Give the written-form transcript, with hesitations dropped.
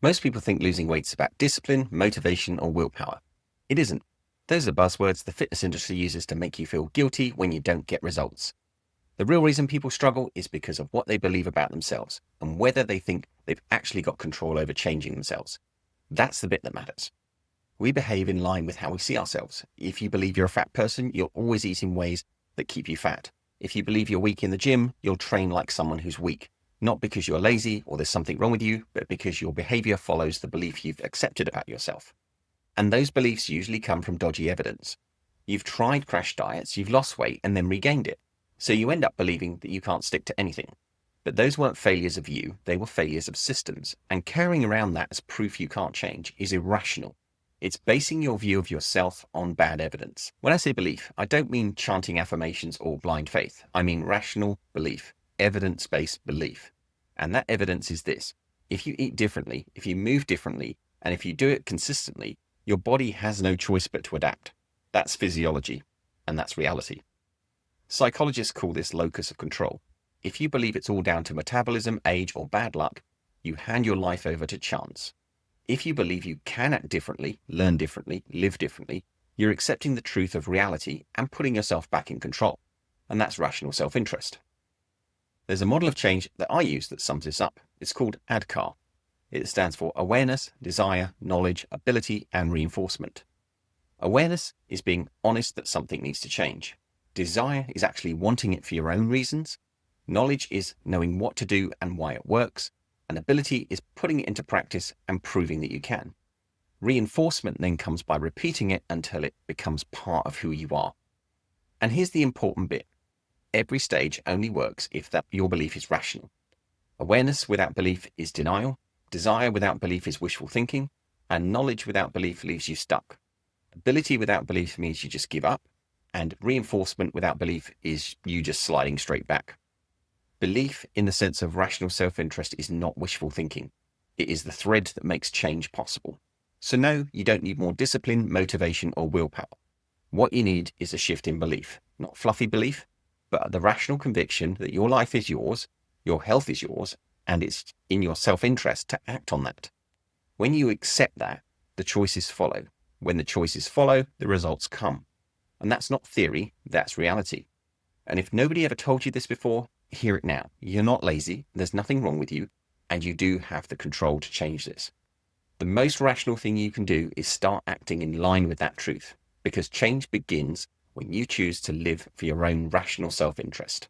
Most people think losing weight is about discipline, motivation, or willpower. It isn't. Those are buzzwords the fitness industry uses to make you feel guilty when you don't get results. The real reason people struggle is because of what they believe about themselves and whether they think they've actually got control over changing themselves. That's the bit that matters. We behave in line with how we see ourselves. If you believe you're a fat person, you'll always eat in ways that keep you fat. If you believe you're weak in the gym, you'll train like someone who's weak. Not because you're lazy or there's something wrong with you, but because your behavior follows the belief you've accepted about yourself. And those beliefs usually come from dodgy evidence. You've tried crash diets, you've lost weight and then regained it. So you end up believing that you can't stick to anything. But those weren't failures of you, they were failures of systems. And carrying around that as proof you can't change is irrational. It's basing your view of yourself on bad evidence. When I say belief, I don't mean chanting affirmations or blind faith. I mean rational belief, evidence-based belief. And that evidence is this. If you eat differently, if you move differently, and if you do it consistently, your body has no choice but to adapt. That's physiology, and that's reality. Psychologists call this locus of control. If you believe it's all down to metabolism, age, or bad luck, you hand your life over to chance. If you believe you can act differently, learn differently, live differently, you're accepting the truth of reality and putting yourself back in control. And that's rational self-interest. There's a model of change that I use that sums this up. It's called ADKAR. It stands for awareness, desire, knowledge, ability, and reinforcement. Awareness is being honest that something needs to change. Desire is actually wanting it for your own reasons. Knowledge is knowing what to do and why it works. And ability is putting it into practice and proving that you can. Reinforcement then comes by repeating it until it becomes part of who you are. And here's the important bit. Every stage only works if your belief is rational. Awareness without belief is denial. Desire without belief is wishful thinking. And knowledge without belief leaves you stuck. Ability without belief means you just give up. And reinforcement without belief is you just sliding straight back. Belief in the sense of rational self-interest is not wishful thinking. It is the thread that makes change possible. So no, you don't need more discipline, motivation, or willpower. What you need is a shift in belief, not fluffy belief, but the rational conviction that your life is yours, your health is yours, and it's in your self-interest to act on that. When you accept that, the choices follow. When the choices follow, the results come. And that's not theory, that's reality. And if nobody ever told you this before, hear it now. You're not lazy, there's nothing wrong with you, and you do have the control to change this. The most rational thing you can do is start acting in line with that truth, because change begins when you choose to live for your own rational self-interest.